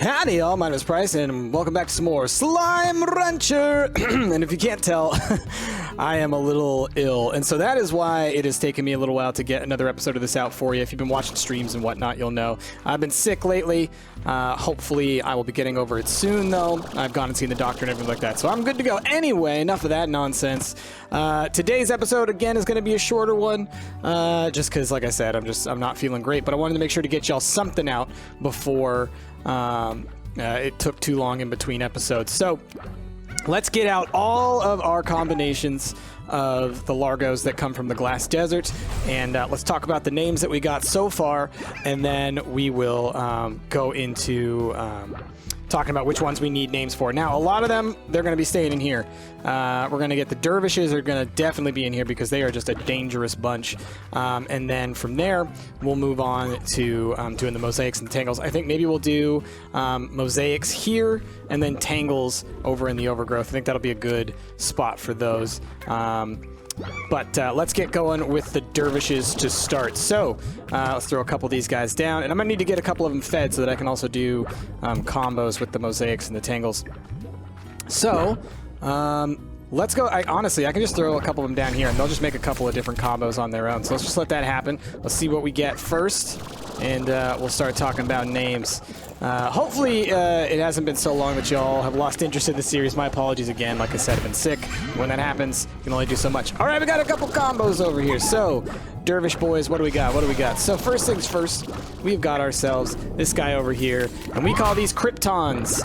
Howdy y'all, my name is Price and welcome back to some more Slime Rancher. And if you can't tell, I am a little ill, and so that is why it has taken me a little while to get another episode of this out for you. If you've been watching streams and whatnot, you'll know I've been sick lately. Hopefully I will be getting over it soon though. I've gone and seen the doctor and everything like that, so I'm good to go. Anyway, enough of that nonsense. Today's episode again is going to be a shorter one, just because like I said, I'm not feeling great, but I wanted to make sure to get y'all something out before it took too long in between episodes. So let's get out all of our combinations of the largos that come from the glass desert, and let's talk about the names that we got so far, and then we will go into talking about which ones we need names for. Now, a lot of them, they're going to be staying in here. We're going to get the dervishes are going to definitely be in here because they are just a dangerous bunch. And then from there, we'll move on to doing the mosaics and tangles. I think maybe we'll do mosaics here and then tangles over in the overgrowth. I think that'll be a good spot for those. But let's get going with the dervishes to start. So let's throw a couple of these guys down, and I'm gonna need to get a couple of them fed so that I can also do combos with the mosaics and the tangles. So let's go. Honestly, I can just throw a couple of them down here, and they'll just make a couple of different combos on their own. So let's just let that happen. Let's see what we get first, and we'll start talking about names. Hopefully it hasn't been so long that y'all have lost interest in the series. My apologies again. Like I said, I've been sick. When that happens, you can only do so much. All right, we got a couple combos over here. So, dervish boys, what do we got? What do we got? So first things first, we've got ourselves this guy over here, and we call these Kryptons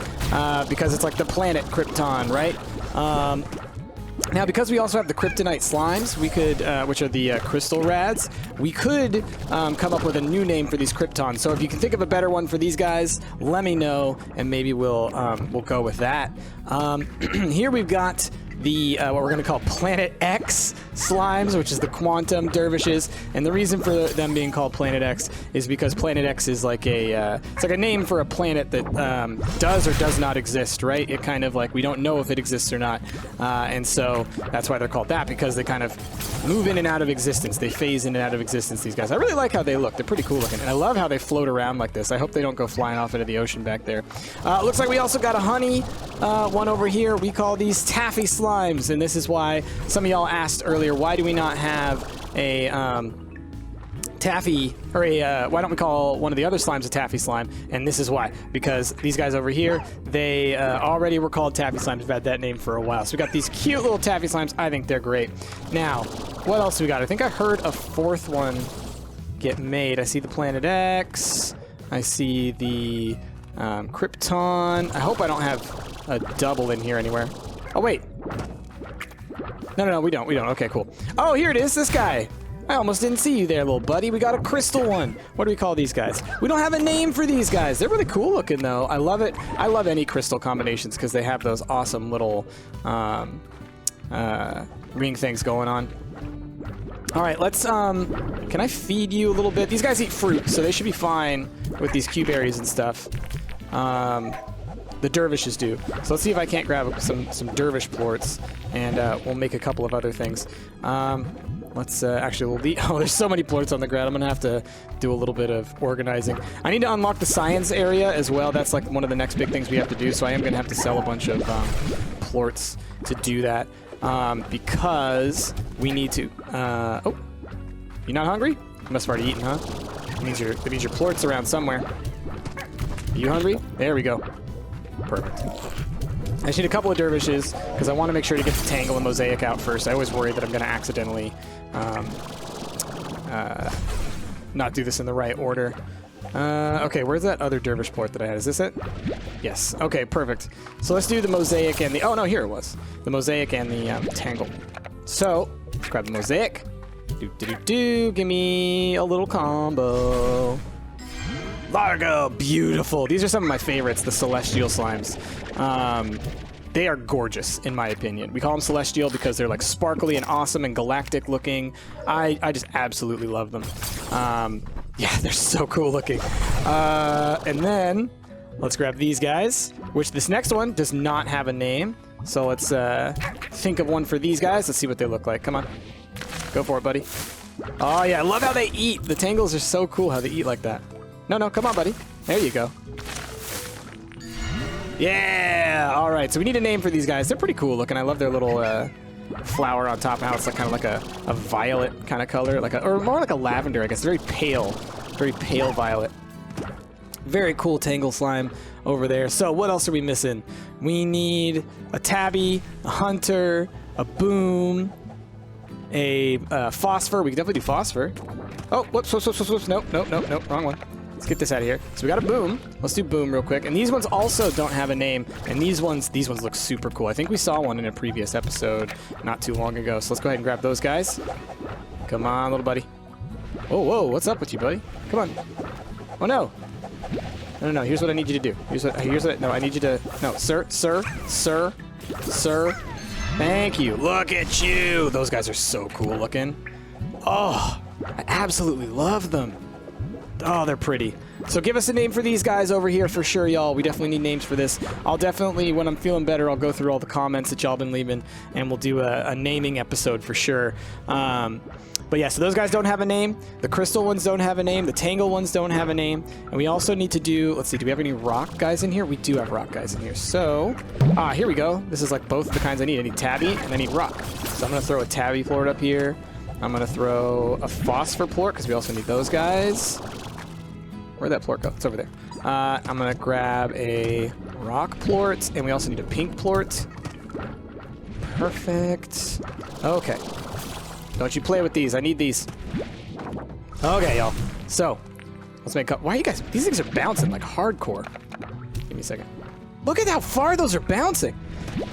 because it's like the planet Krypton, right? Now, because we also have the kryptonite slimes, we could, which are the crystal rads, we could come up with a new name for these kryptons. So if you can think of a better one for these guys, let me know, and maybe we'll go with that. Here we've got the what we're going to call Planet X slimes, which is the quantum dervishes, and the reason for them being called Planet X is because Planet X is like a it's like a name for a planet that does or does not exist, right? It kind of like we don't know if it exists or not, and so that's why they're called that, because they kind of move in and out of existence. They phase in and out of existence, these guys. I really like how they look. They're pretty cool looking, and I love how they float around like this. I hope they don't go flying off into the ocean back there. Looks like we also got a honey one over here. We call these taffy slimes, and this is why some of y'all asked earlier, why do we not have a taffy, or a why don't we call one of the other slimes a taffy slime? And this is why, because these guys over here, they already were called taffy slimes. We've had that name for a while. So we got these cute little taffy slimes. I think they're great. Now, what else we got? I think I heard a fourth one get made. I see the Planet X. I see the Krypton. I hope I don't have a double in here anywhere. Oh, wait. No, we don't. Okay, cool. Oh, here it is, this guy. I almost didn't see you there, little buddy. We got a crystal one. What do we call these guys? We don't have a name for these guys. They're really cool looking, though. I love it. I love any crystal combinations because they have those awesome little ring things going on. All right, let's, can I feed you a little bit? These guys eat fruit, so they should be fine with these Q berries and stuff. The dervishes do. So let's see if I can't grab some dervish plorts, and we'll make a couple of other things. Let's actually, oh, there's so many plorts on the ground. I'm gonna have to do a little bit of organizing. I need to unlock the science area as well. That's like one of the next big things we have to do. So I am gonna have to sell a bunch of plorts to do that, because we need to. Oh, you not hungry? You must have already eaten, huh? That means your plort's around somewhere. Are you hungry? There we go. Perfect. I just need a couple of dervishes because I want to make sure to get the tangle and mosaic out first. I always worry that I'm going to accidentally not do this in the right order. Okay, where's that other dervish plort that I had? Is this it? Yes. Okay, perfect. So let's do the mosaic and the... Oh, no, here it was. The mosaic and the tangle. So, let's grab the mosaic. Give me a little combo. Largo, beautiful. These are some of my favorites, the celestial slimes. They are gorgeous, in my opinion. We call them celestial because they're like sparkly and awesome and galactic looking. I just absolutely love them. Yeah, they're so cool looking. And then let's grab these guys, which this next one does not have a name. So let's think of one for these guys. Let's see what they look like. Come on. Go for it, buddy. Oh, yeah, I love how they eat. The tangles are so cool how they eat like that. No, come on, buddy. There you go. Yeah! All right, so we need a name for these guys. They're pretty cool looking. I love their little flower on top. Now it's like kind of like a violet kind of color, or more like a lavender, I guess. Very pale violet. Very cool Tangle slime over there. So what else are we missing? We need a tabby, a hunter, a boom, a phosphor. We can definitely do phosphor. Oh, whoops, nope, wrong one. Let's get this out of here. So we got a boom. Let's do boom real quick. And these ones also don't have a name. And these ones look super cool. I think we saw one in a previous episode not too long ago. So let's go ahead and grab those guys. Come on, little buddy. Oh, whoa, what's up with you, buddy? Come on. Oh, no. No, here's what I need you to do. No, I need you to, no, sir. Thank you. Look at you. Those guys are so cool looking. Oh, I absolutely love them. Oh, they're pretty. So give us a name for these guys over here for sure, y'all. We definitely need names for this. I'll definitely, when I'm feeling better, I'll go through all the comments that y'all been leaving, and we'll do a naming episode for sure. But yeah, so those guys don't have a name. The crystal ones don't have a name. The tangle ones don't have a name. And we also need to do, let's see, do we have any rock guys in here? We do have rock guys in here. So, here we go. This is like both the kinds I need. I need tabby and I need rock. So I'm going to throw a tabby plort up here. I'm going to throw a phosphor plort because we also need those guys. Where'd that plort go? It's over there. I'm going to grab a rock plort, and we also need a pink plort. Perfect. Okay. Don't you play with these. I need these. Okay, y'all. So, let's make up. Why are you guys... These things are bouncing like hardcore. Give me a second. Look at how far those are bouncing.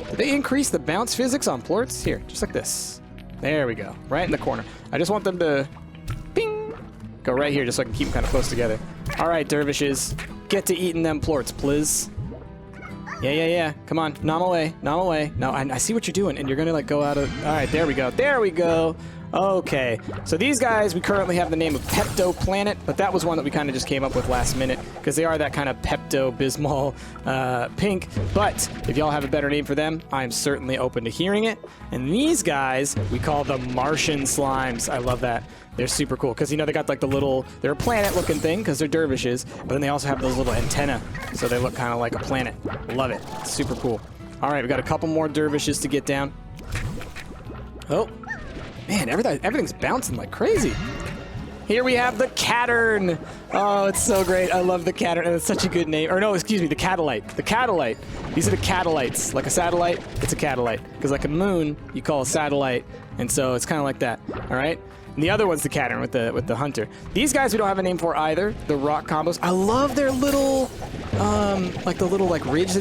Did they increase the bounce physics on plorts? Here, just like this. There we go. Right in the corner. I just want them to... Bing! Go right here just so I can keep them kind of close together. All right, dervishes. Get to eating them plorts, please. Yeah. Come on. Nom away. No, I see what you're doing, and you're going to, like, go out of... All right, there we go. Okay. So these guys, we currently have the name of Pepto Planet, but that was one that we kind of just came up with last minute, because they are that kind of Pepto-Bismol pink. But if y'all have a better name for them, I am certainly open to hearing it. And these guys, we call them Martian slimes. I love that. They're super cool, because, you know, they got, like, the little... They're a planet-looking thing, because they're dervishes, but then they also have those little antennae, so they look kind of like a planet. Love it. Super cool. All right, we got a couple more dervishes to get down. Oh. Man, everything's bouncing like crazy. Here we have the Cattern. Oh, it's so great. I love the Cattern, and it's such a good name. Or no, excuse me, the Catalite. The Catalite. These are the Catalites. Like a satellite, it's a Catalite. Because like a moon, you call a satellite, and so it's kind of like that. All right? And the other one's the Cattern with the Hunter. These guys we don't have a name for either. The rock combos. I love their little, like the little like ridge,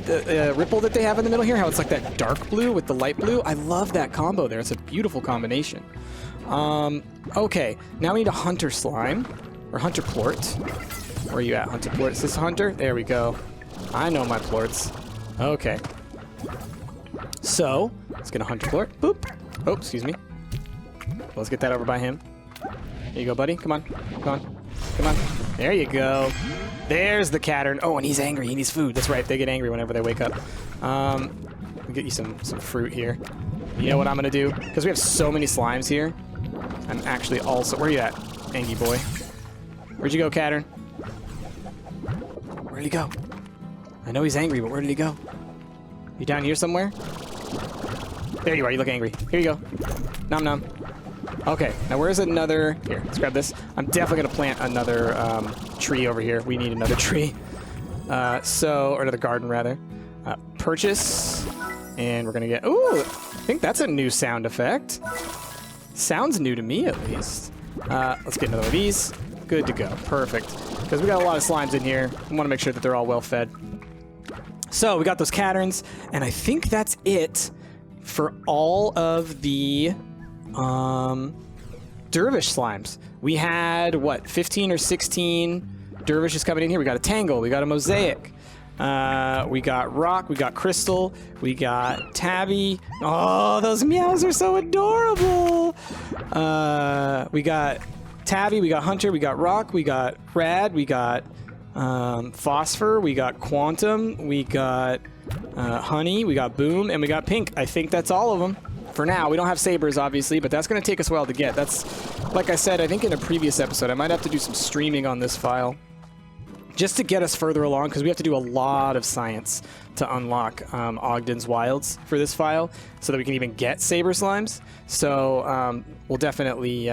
ripple that they have in the middle here. How it's like that dark blue with the light blue. I love that combo there. It's a beautiful combination. Okay, now we need a Hunter slime or Hunter plort. Where are you at, Hunter plort? Is this a Hunter? There we go. I know my plorts. Okay. So let's get a Hunter plort. Boop. Oh, excuse me. Let's get that over by him. There you go, buddy. Come on. There you go. There's the Cattern. Oh, and he's angry. He needs food. That's right. They get angry whenever they wake up. I'll get you some fruit here. You know what I'm going to do? Because we have so many slimes here. I'm actually also... Where are you at, Angie boy? Where'd you go, Cattern? Where'd he go? I know he's angry, but where did he go? You down here somewhere? There you are. You look angry. Here you go. Nom nom. Okay, now where's another... Here, let's grab this. I'm definitely going to plant another tree over here. We need another tree. Or another garden, rather. Purchase. And we're going to get... Ooh, I think that's a new sound effect. Sounds new to me, at least. Let's get another one of these. Good to go. Perfect. Because we got a lot of slimes in here. We want to make sure that they're all well fed. So, we got those Catterns. And I think that's it for all of the... dervish slimes. We had, what, 15 or 16 dervishes coming in here. We got a Tangle. We got a Mosaic. We got rock. We got crystal. We got tabby. Oh, those meows are so adorable. We got tabby. We got hunter. We got rock. We got rad. We got phosphor. We got quantum. We got honey. We got boom. And we got pink. I think that's all of them. For now, we don't have sabers, obviously, but that's going to take us a while to get. That's, like I said, I think in a previous episode, I might have to do some streaming on this file. just to get us further along, because we have to do a lot of science to unlock Ogden's Wilds for this file, so that we can even get Saber Slimes. So we'll definitely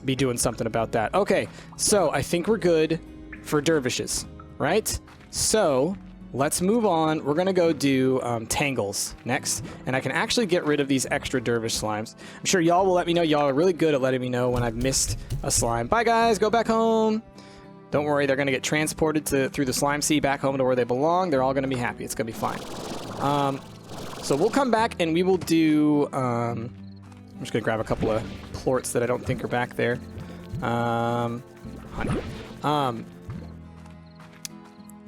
be doing something about that. Okay, so I think we're good for dervishes, right? So let's move on. We're going to go do Tangles next, and I can actually get rid of these extra dervish slimes. I'm sure y'all will let me know. Y'all are really good at letting me know when I've missed a slime. Bye, guys. Go back home. Don't worry. They're going to get transported through the slime sea back home to where they belong. They're all going to be happy. It's going to be fine. So we'll come back, and we will do... I'm just going to grab a couple of plorts that I don't think are back there. Honey.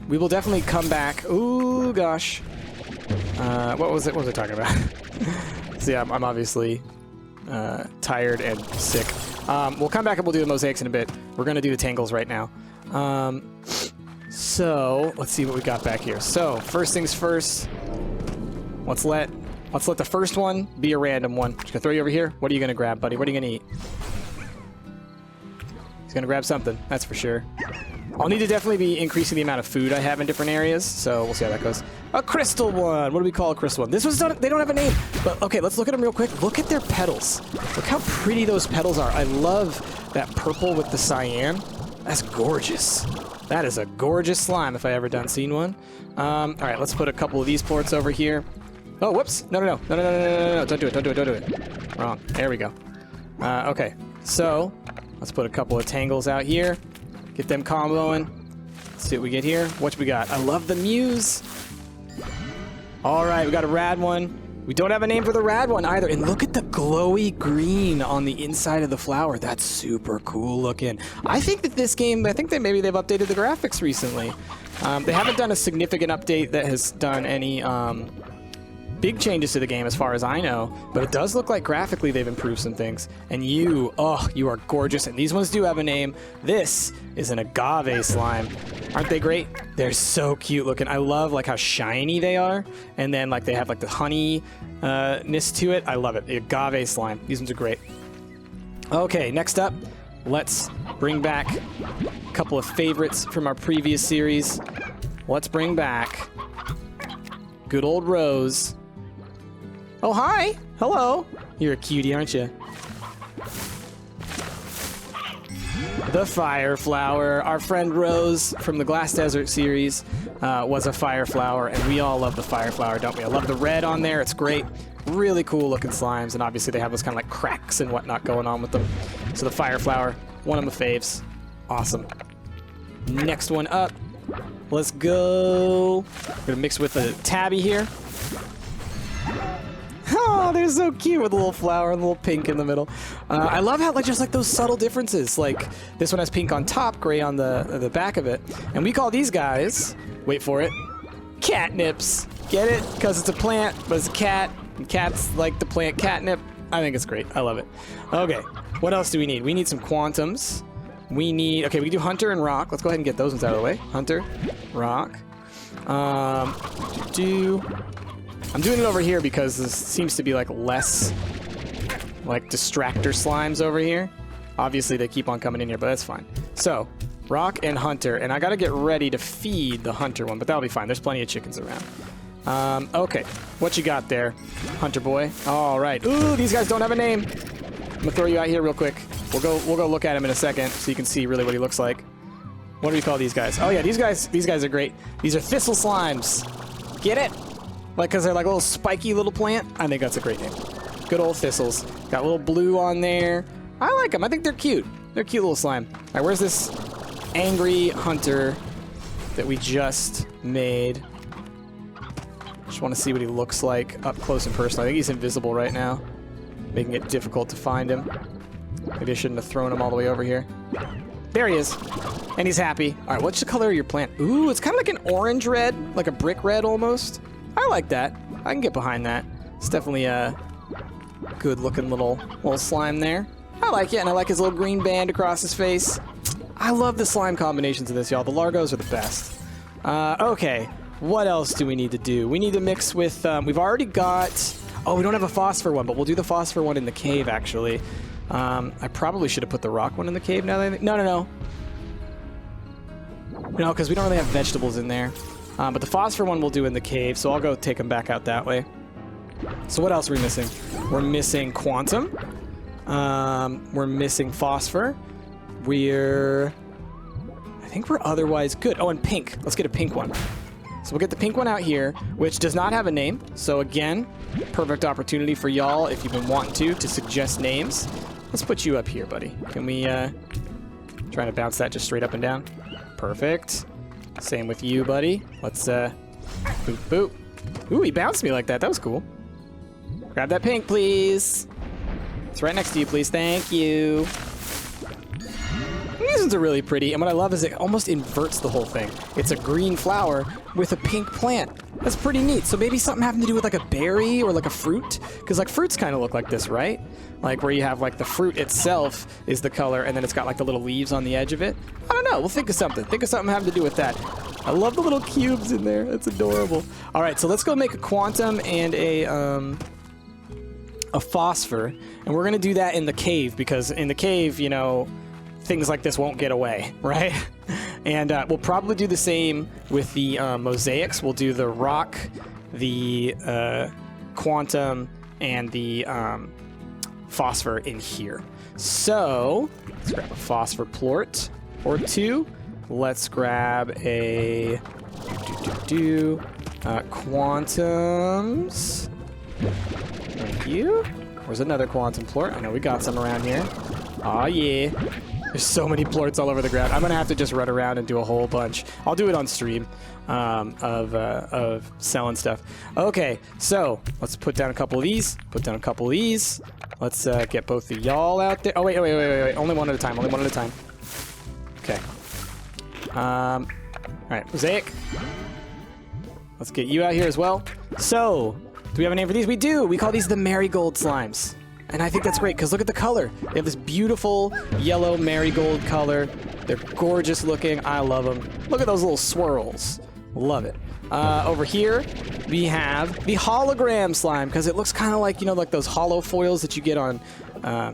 We will definitely come back. Ooh, gosh. What was I talking about? So yeah, I'm obviously tired and sick. We'll come back and we'll do the mosaics in a bit. We're going to do the tangles right now. So let's see what we got back here. So first things first, let's let the first one be a random one. Just gonna throw you over here. What are you gonna grab, buddy? What are you gonna eat? He's gonna grab something, that's for sure. I'll need to definitely be increasing the amount of food I have in different areas, so we'll see how that goes. A crystal one. What do we call a crystal one? This was done. They don't have a name, but okay. Let's look at them real quick. Look at their petals. Look how pretty those petals are. I love that purple with the cyan. That's gorgeous. That is a gorgeous slime if I ever done seen one. All right, let's put a couple of these plorts over here. Oh, whoops. No. Don't do it. Wrong. There we go. Okay, so let's put a couple of tangles out here. Get them comboing. Let's see what we get here. What we got? I love the muse. All right, we got a rad one. We don't have a name for the rad one either. And look at the glowy green on the inside of the flower. That's super cool looking. I think that this game, I think that maybe they've updated the graphics recently. They haven't done a significant update that has done any big changes to the game as far as I know, but it does look like graphically they've improved some things. And you are gorgeous. And these ones do have a name. This is an agave slime. Aren't they great? They're so cute looking. I love like how shiny they are. And then like they have like the honey-ness to it. I love it. The agave slime. These ones are great. Okay, next up, let's bring back a couple of favorites from our previous series. Let's bring back good old Rose. Oh, hi. Hello. You're a cutie, aren't you? The fire flower. Our friend Rose from the Glass Desert series was a fire flower, and we all love the fire flower, don't we? I love the red on there. It's great. Really cool looking slimes, and obviously they have those kind of like cracks and whatnot going on with them. So the fire flower, one of my faves. Awesome. Next one up. Let's go. We're gonna mix with a tabby here. Oh, they're so cute with a little flower and a little pink in the middle. I love how just like those subtle differences. Like this one has pink on top, gray on the back of it. And we call these guys, wait for it, catnips. Get it? Because it's a plant, but it's a cat. And cats like the plant catnip. I think it's great. I love it. Okay, what else do we need? We need some quantums. We need, okay, we can do Hunter and Rock. Let's go ahead and get those ones out of the way. Hunter, Rock. I'm doing it over here because this seems to be like less like distractor slimes over here. Obviously they keep on coming in here, but that's fine. So, Rock and Hunter, and I gotta get ready to feed the Hunter one, but that'll be fine. There's plenty of chickens around. Okay, what you got there, Hunter boy? All right. Ooh, these guys don't have a name. I'm gonna throw you out here real quick. We'll go look at him in a second so you can see really what he looks like. What do we call these guys? Oh yeah, these guys are great. These are thistle slimes. Get it? Like, because they're like a little spiky little plant. I think that's a great name. Good old thistles. Got a little blue on there. I like them. I think they're cute. They're cute little slime. All right, where's this angry hunter that we just made? Just want to see what he looks like up close and personal. I think he's invisible right now, making it difficult to find him. Maybe I shouldn't have thrown him all the way over here. There he is. And he's happy. All right, what's the color of your plant? Ooh, it's kind of like an orange red, like a brick red almost. I like that. I can get behind that. It's definitely a good-looking little slime there. I like it, and I like his little green band across his face. I love the slime combinations of this, y'all. The largos are the best. Okay, what else do we need to do? We need to mix with... we've already got... Oh, we don't have a phosphor one, but we'll do the phosphor one in the cave, actually. I probably should have put the rock one in the cave now that I think... No. No, because we don't really have vegetables in there. But the phosphor one we'll do in the cave, so I'll go take them back out that way. So what else are we missing? We're missing quantum. We're missing phosphor. I think we're otherwise good. Oh, and pink. Let's get a pink one. So we'll get the pink one out here, which does not have a name. So again, perfect opportunity for y'all, if you've been wanting to suggest names. Let's put you up here, buddy. Can we, try to bounce that just straight up and down? Perfect. Same with you, buddy. Let's, boop, boop. Ooh, he bounced me like that. That was cool. Grab that pink, please. It's right next to you, please. Thank you. These ones are really pretty, and what I love is it almost inverts the whole thing. It's a green flower with a pink plant. That's pretty neat. So maybe something having to do with like a berry or like a fruit? Because like fruits kind of look like this, right? Like where you have like the fruit itself is the color, and then it's got like the little leaves on the edge of it. I don't know. We'll think of something. Think of something having to do with that. I love the little cubes in there. That's adorable. All right, so let's go make a quantum and a phosphor, and we're gonna do that in the cave, because in the cave, you know, things like this won't get away, right? And we'll probably do the same with the mosaics. We'll do the rock, the quantum, and the phosphor in here. So let's grab a phosphor plort or two. Let's grab a quantums. Thank you. Where's another quantum plort? I know we got some around here. Aw, yeah. There's so many plorts all over the ground. I'm gonna have to just run around and do a whole bunch. I'll do it on stream of selling stuff. Okay, so let's put down a couple of these. Put down a couple of these. Let's get both of y'all out there. Oh wait. Only one at a time. Only one at a time. Okay. All right, Mosaic. Let's get you out here as well. So, do we have a name for these? We do. We call these the marigold slimes. And I think that's great, because look at the color. They have this beautiful yellow marigold color. They're gorgeous looking. I love them. Look at those little swirls. Love it. Over here, we have the hologram slime, because it looks kind of like, you know, like those hollow foils that you get on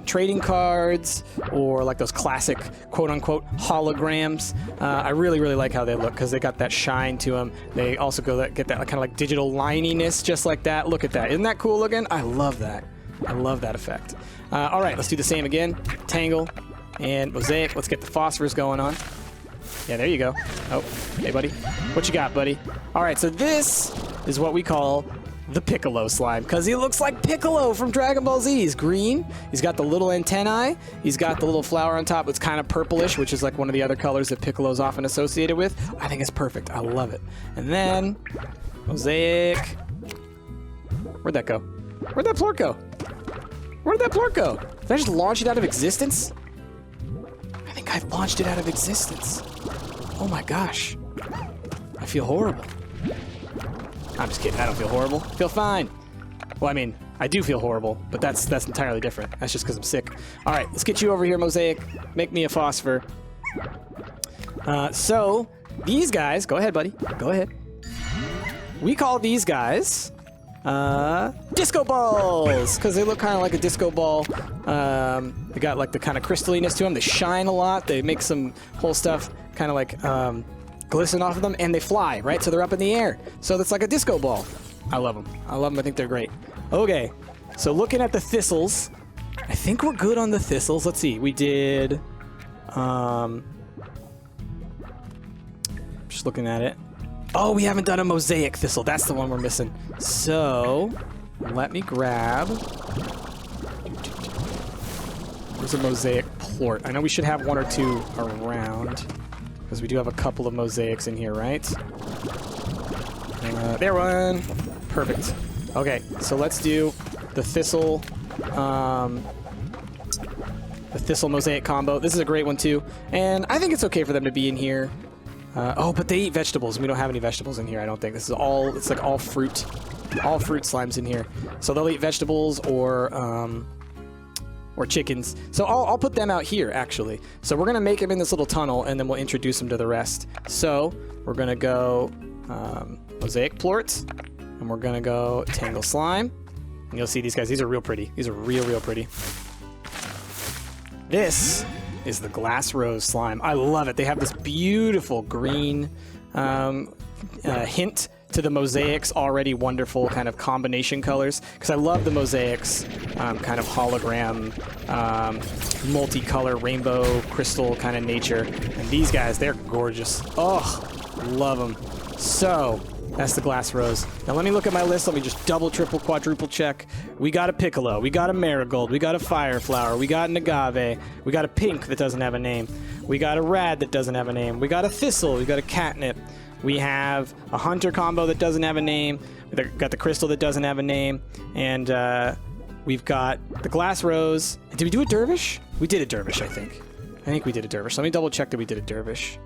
trading cards, or like those classic quote-unquote holograms. I really like how they look, because they got that shine to them. They also get that kind of like digital lininess, just like that. Look at that. Isn't that cool looking? I love that. I love that effect. All right, let's do the same again. Tangle and Mosaic. Let's get the phosphorus going on. Yeah, there you go. Oh, hey, buddy. What you got, buddy? All right, so this is what we call the Piccolo slime, because he looks like Piccolo from Dragon Ball Z. He's green. He's got the little antennae. He's got the little flower on top. It's kind of purplish, which is like one of the other colors that Piccolo's often associated with. I think it's perfect. I love it. And then Mosaic. Where'd that go? Where'd that plort go? Where did that plort go? Did I just launch it out of existence? I think I've launched it out of existence. Oh my gosh. I feel horrible. I'm just kidding. I don't feel horrible. I feel fine. Well, I mean, I do feel horrible, but that's entirely different. That's just because I'm sick. All right, let's get you over here, Mosaic. Make me a phosphor. So, these guys... Go ahead, buddy. Go ahead. We call these guys... disco balls, because they look kind of like a disco ball. They got like the kind of crystalliness to them. They shine a lot. They make some whole stuff kind of like glisten off of them, and they fly, right? So they're up in the air. So that's like a disco ball. I love them. I love them. I think they're great. Okay, so looking at the thistles, I think we're good on the thistles. Let's see. We did. Just looking at it. Oh, we haven't done a mosaic thistle. That's the one we're missing. So, let me grab... Where's a mosaic plort? I know we should have one or two around, because we do have a couple of mosaics in here, right? There one! Perfect. Okay, so let's do the thistle mosaic combo. This is a great one, too. And I think it's okay for them to be in here. Oh, but they eat vegetables. We don't have any vegetables in here, I don't think. This is all, it's like all fruit slimes in here. So they'll eat vegetables or chickens. So I'll put them out here, actually. So we're going to make them in this little tunnel, and then we'll introduce them to the rest. So we're going to go mosaic plort, and we're going to go tangle slime. And you'll see these guys. These are real pretty. These are real pretty. This is the Glass Rose slime. I love it. They have this beautiful green hint to the Mosaic's already wonderful kind of combination colors, because I love the Mosaic's kind of hologram, multicolor, rainbow, crystal kind of nature. And these guys, they're gorgeous. Oh, love them. So, that's the Glass Rose. Now let me look at my list. Let me just double, triple, quadruple check. We got a Piccolo. We got a Marigold. We got a Fire Flower. We got an Agave. We got a Pink that doesn't have a name. We got a Rad that doesn't have a name. We got a Thistle. We got a Catnip. We have a Hunter combo that doesn't have a name. We've got the Crystal that doesn't have a name. And we've got the Glass Rose. Did we do a Dervish? We did a Dervish, I think. I think we did a Dervish. Let me double check that we did a Dervish.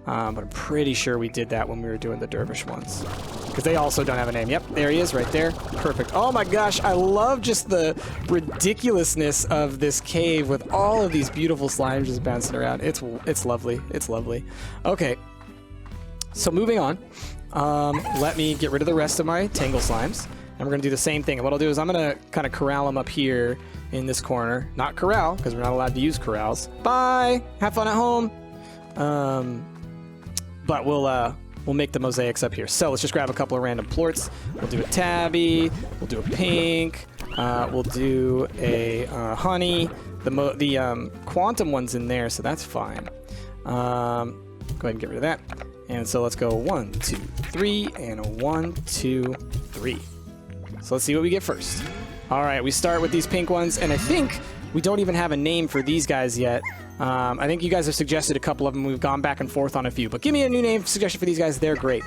But I'm pretty sure we did that when we were doing the Dervish ones. Because they also don't have a name. Yep, there he is right there. Perfect. Oh my gosh, I love just the ridiculousness of this cave with all of these beautiful slimes just bouncing around. It's lovely. It's lovely. Okay. So moving on, let me get rid of the rest of my Tangle slimes, and we're going to do the same thing. And what I'll do is I'm going to kind of corral them up here in this corner. Not corral, because we're not allowed to use corrals. Bye! Have fun at home! But we'll make the Mosaics up here. So let's just grab a couple of random plorts. We'll do a Tabby, we'll do a Pink, we'll do a Honey. The Quantum one's in there, so that's fine. Go ahead and get rid of that. And so let's go 1, 2, 3, and a 1, 2, 3. So let's see what we get first. All right, we start with these pink ones, and I think we don't even have a name for these guys yet. I think you guys have suggested a couple of them. We've gone back and forth on a few, but give me a new name suggestion for these guys. They're great.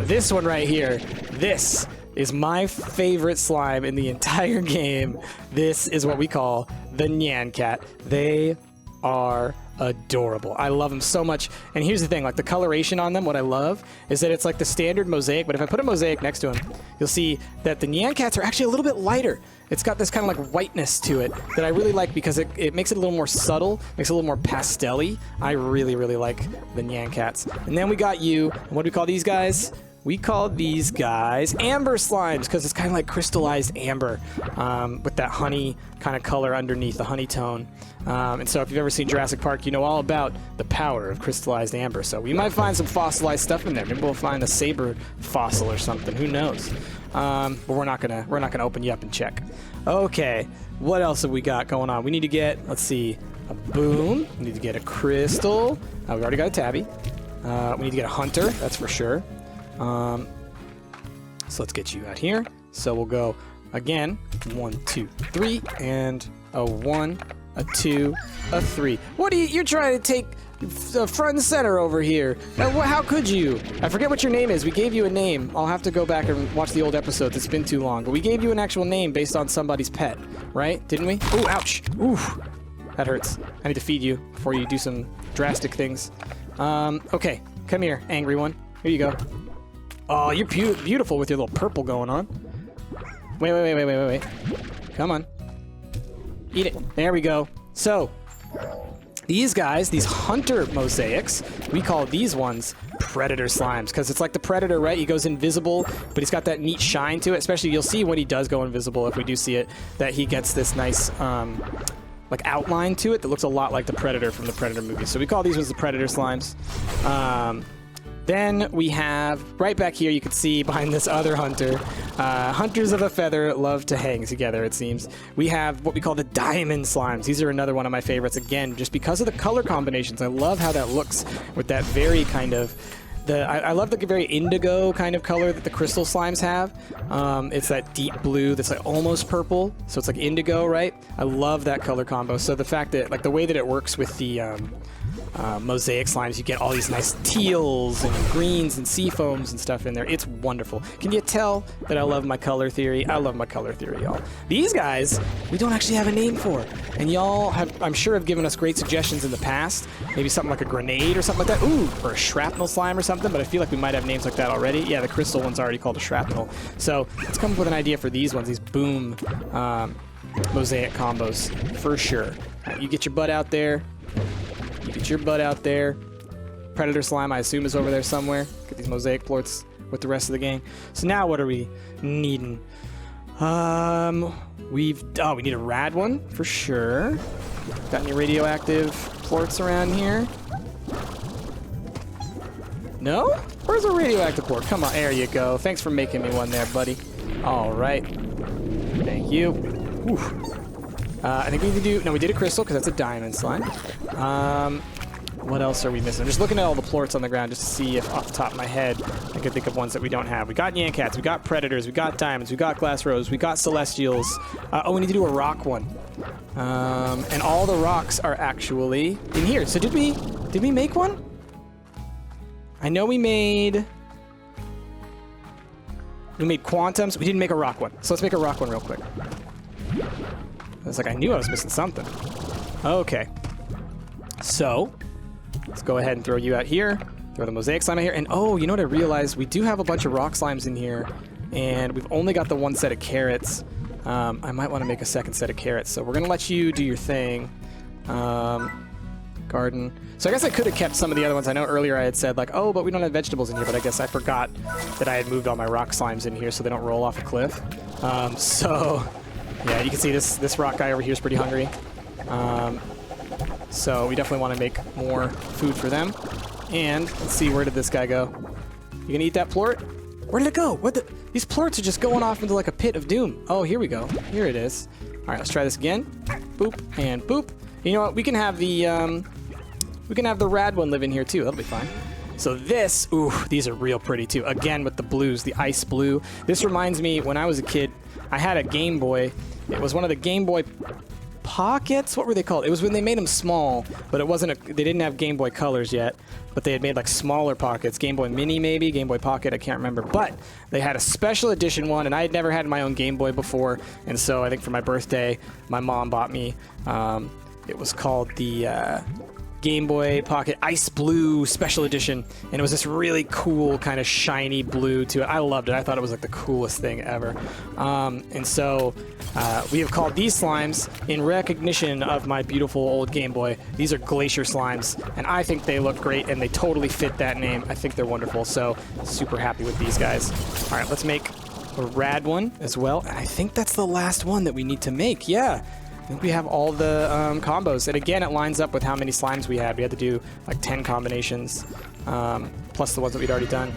This one right here, this is my favorite slime in the entire game. This is what we call the Nyan cat. They are adorable. I love them so much. And here's the thing, like the coloration on them, what I love is that it's like the standard Mosaic, but if I put a Mosaic next to him, you'll see that the Nyan cats are actually a little bit lighter. It's got this kind of like whiteness to it that I really like because it makes it a little more subtle, makes it a little more pastel-y. I really, really like the Nyan cats. And then we got you, and what do we call these guys? We call these guys amber slimes because it's kind of like crystallized amber with that honey kind of color underneath, the honey tone. And so if you've ever seen Jurassic Park, you know all about the power of crystallized amber. So we might find some fossilized stuff in there. Maybe we'll find a saber fossil or something. Who knows? But we're not gonna open you up and check. Okay, what else have we got going on? We need to get, let's see, a boom. We need to get a crystal. We already got a tabby. We need to get a hunter. That's for sure. So let's get you out here. So we'll go again, 1, 2, 3, and a 1, a 2, a 3. What are you're trying to take front and center over here? How could you? I forget what your name is. We gave you a name. I'll have to go back and watch the old episodes. It's been too long. But we gave you an actual name based on somebody's pet, right? Didn't we? Ooh, ouch. Ooh, that hurts. I need to feed you before you do some drastic things. Okay, come here, angry one. Here you go. Oh, you're beautiful with your little purple going on. Wait. Come on. Eat it. There we go. So, these guys, these hunter mosaics, we call these ones predator slimes because it's like the predator, right? He goes invisible, but he's got that neat shine to it. Especially, you'll see when he does go invisible, if we do see it, that he gets this nice like outline to it that looks a lot like the Predator from the Predator movie. So we call these ones the predator slimes. Then we have, right back here, you can see behind this other hunter, hunters of a feather love to hang together, it seems. We have what we call the diamond slimes. These are another one of my favorites, again, just because of the color combinations. I love how that looks with that very kind of, I love the very indigo kind of color that the crystal slimes have. It's that deep blue that's like almost purple, so it's like indigo, right? I love that color combo. So the fact that, like the way that it works with the mosaic slimes, you get all these nice teals and greens and sea foams and stuff in there. It's wonderful. Can you tell that I love my color theory? I love my color theory, y'all. These guys, we don't actually have a name for. And y'all have, I'm sure, have given us great suggestions in the past. Maybe something like a grenade or something like that. Ooh, or a shrapnel slime or something, but I feel like we might have names like that already. Yeah, the crystal one's already called a shrapnel. So let's come up with an idea for these ones, these boom mosaic combos, for sure. You get your butt out there. You get your butt out there. Predator slime, I assume, is over there somewhere. Get these mosaic plorts with the rest of the gang. So now what are we needing? We need a rad one for sure. Got any radioactive plorts around here? No? Where's a radioactive plort? Come on, there you go. Thanks for making me one there, buddy. All right. Thank you. I think we can do... No, we did a crystal because that's a diamond slime. What else are we missing? I'm just looking at all the plorts on the ground just to see if off the top of my head I can think of ones that we don't have. We got Nyan cats, we got predators, we got diamonds, we got glass rose, we got celestials. Oh, we need to do a rock one. And all the rocks are actually in here. So did we make one? I know we made quantums. We didn't make a rock one. So let's make a rock one real quick. It's like I knew I was missing something. Okay. So let's go ahead and throw you out here. Throw the mosaic slime out here. And oh, you know what I realized? We do have a bunch of rock slimes in here. And we've only got the one set of carrots. I might want to make a second set of carrots. So we're going to let you do your thing. Garden. So I guess I could have kept some of the other ones. I know earlier I had said like, oh, but we don't have vegetables in here. But I guess I forgot that I had moved all my rock slimes in here so they don't roll off a cliff. So yeah, you can see this rock guy over here is pretty hungry. So we definitely want to make more food for them. And let's see, where did this guy go? You gonna eat that plort? Where did it go? These plorts are just going off into like a pit of doom. Oh, here we go. Here it is. All right, let's try this again. Boop and boop. You know what? We can have the rad one live in here too. That'll be fine. So this, ooh, these are real pretty too. Again with the blues, the ice blue. This reminds me when I was a kid, I had a Game Boy. It was one of the Game Boy Pockets. What were they called? It was when they made them small, but it wasn't they didn't have Game Boy Colors yet, but they had made like smaller pockets. Game Boy Mini maybe, Game Boy Pocket, I can't remember. But they had a special edition one, and I had never had my own Game Boy before, and so I think for my birthday, my mom bought me, it was called the Game Boy Pocket Ice Blue Special Edition, and it was this really cool kind of shiny blue to it. I loved it. I thought it was like the coolest thing ever. And so we have called these slimes in recognition of my beautiful old Game Boy. These are Glacier slimes, and I think they look great, and they totally fit that name. I think they're wonderful, so super happy with these guys. All right, let's make a rad one as well. And I think that's the last one that we need to make. Yeah. I think we have all the combos, and again it lines up with how many slimes we had. We had to do like 10 combinations plus the ones that we'd already done.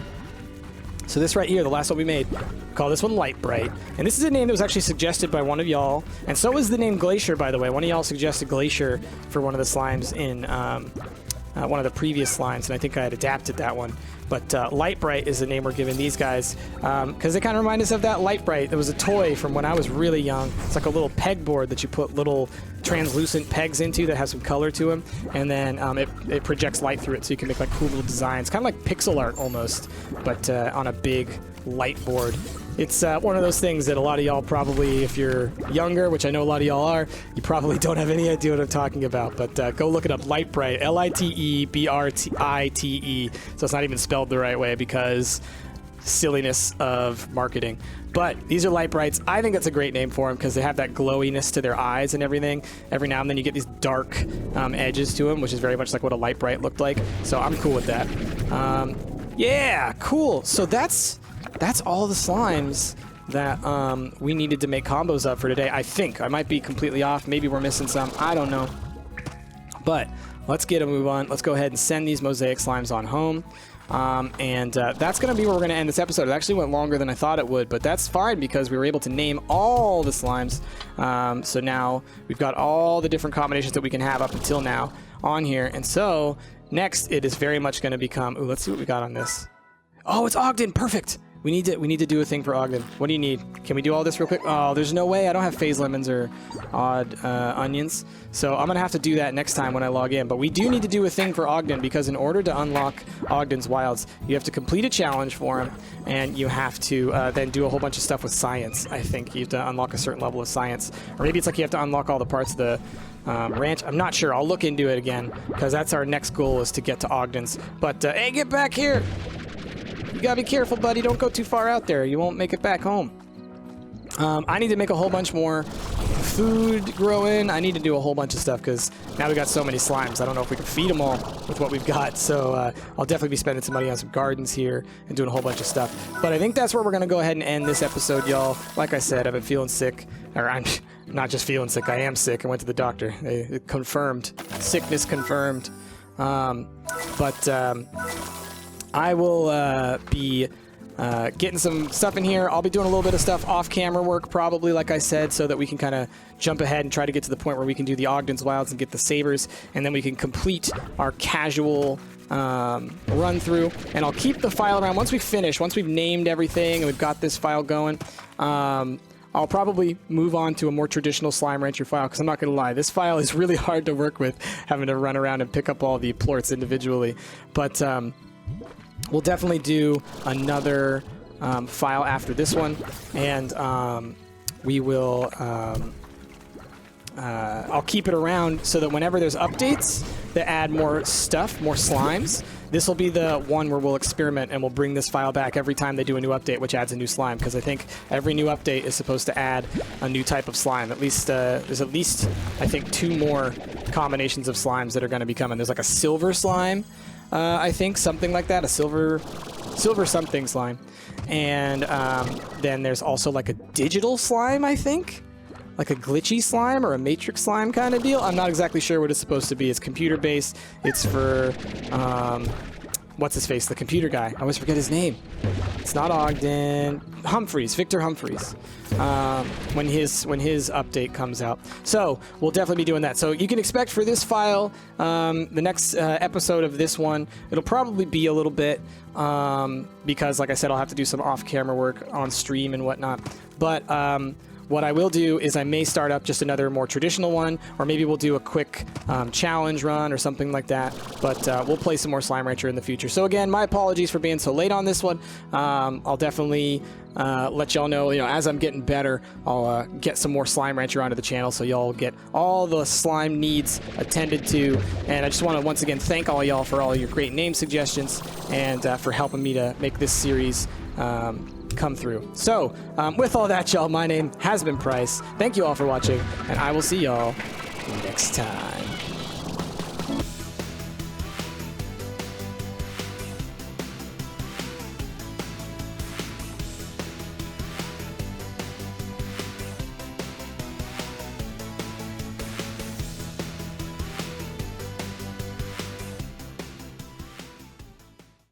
So this right here, the last one we made, call this one Light Bright, and this is a name that was actually suggested by one of y'all, and so is the name Glacier, by the way. One of y'all suggested Glacier for one of the slimes in one of the previous slimes, and I think I had adapted that one. But Light Bright is the name we're giving these guys because they kind of remind us of that Light Bright. There was a toy from when I was really young. It's like a little pegboard that you put little translucent pegs into that has some color to them, and then it projects light through it, so you can make like cool little designs, kind of like pixel art almost, but on a big light board. It's one of those things that a lot of y'all probably, if you're younger, which I know a lot of y'all are, you probably don't have any idea what I'm talking about. But go look it up, Light Bright, L-I-T-E-B-R-I-T-E. So it's not even spelled the right way because silliness of marketing. But these are Light Brights. I think that's a great name for them because they have that glowiness to their eyes and everything. Every now and then you get these dark edges to them, which is very much like what a Light Bright looked like. So I'm cool with that. Yeah, cool. So that's all the slimes that we needed to make combos of for today. I think. I might be completely off. Maybe we're missing some. I don't know. But let's get a move on. Let's go ahead and send these mosaic slimes on home. And that's going to be where we're going to end this episode. It actually went longer than I thought it would, but that's fine because we were able to name all the slimes. So now we've got all the different combinations that we can have up until now on here. And so next it is very much going to become... Ooh, let's see what we got on this. Oh, it's Ogden. Perfect. We need to do a thing for Ogden. What do you need? Can we do all this real quick? Oh, there's no way. I don't have phase lemons or odd onions. So I'm going to have to do that next time when I log in. But we do need to do a thing for Ogden because in order to unlock Ogden's wilds, you have to complete a challenge for him, and you have to then do a whole bunch of stuff with science. I think you have to unlock a certain level of science. Or maybe it's like you have to unlock all the parts of the ranch. I'm not sure. I'll look into it again because that's our next goal is to get to Ogden's. But, hey, get back here! You gotta be careful, buddy. Don't go too far out there. You won't make it back home. I need to make a whole bunch more food growing. I need to do a whole bunch of stuff because now we got so many slimes. I don't know if we can feed them all with what we've got. So I'll definitely be spending some money on some gardens here and doing a whole bunch of stuff. But I think that's where we're going to go ahead and end this episode, y'all. Like I said, I've been feeling sick. Or not just feeling sick. I am sick. I went to the doctor. They confirmed. Sickness confirmed. I will be getting some stuff in here. I'll be doing a little bit of stuff off camera work probably, like I said, so that we can kind of jump ahead and try to get to the point where we can do the Ogden's Wilds and get the sabers, and then we can complete our casual run through. And I'll keep the file around once we've named everything and we've got this file going. I'll probably move on to a more traditional Slime Rancher file, because I'm not going to lie, this file is really hard to work with, having to run around and pick up all the plorts individually. But we'll definitely do another file after this one, and we will I'll keep it around so that whenever there's updates that add more stuff, more slimes, this will be the one where we'll experiment and we'll bring this file back every time they do a new update, which adds a new slime, because I think every new update is supposed to add a new type of slime. At least there's at least, I think, 2 more combinations of slimes that are going to be coming. There's like a silver slime, I think, something like that, a silver something slime. And then there's also like a digital slime, I think. Like a glitchy slime or a matrix slime kind of deal. I'm not exactly sure what it's supposed to be. It's computer-based. It's for, what's his face? The computer guy. I always forget his name. It's not Ogden. Humphreys. Victor Humphreys. When his update comes out. So we'll definitely be doing that. So you can expect for this file, the next episode of this one, it'll probably be a little bit, because like I said, I'll have to do some off-camera work on stream and whatnot. But what I will do is I may start up just another more traditional one, or maybe we'll do a quick challenge run or something like that. But we'll play some more Slime Rancher in the future. So again, my apologies for being so late on this one. I'll definitely let y'all know, as I'm getting better, I'll get some more Slime Rancher onto the channel, so y'all get all the slime needs attended to. And I just want to once again thank all y'all for all your great name suggestions and for helping me to make this series come through. So with all that, y'all, my name has been Price. Thank you all for watching, and I will see y'all next time.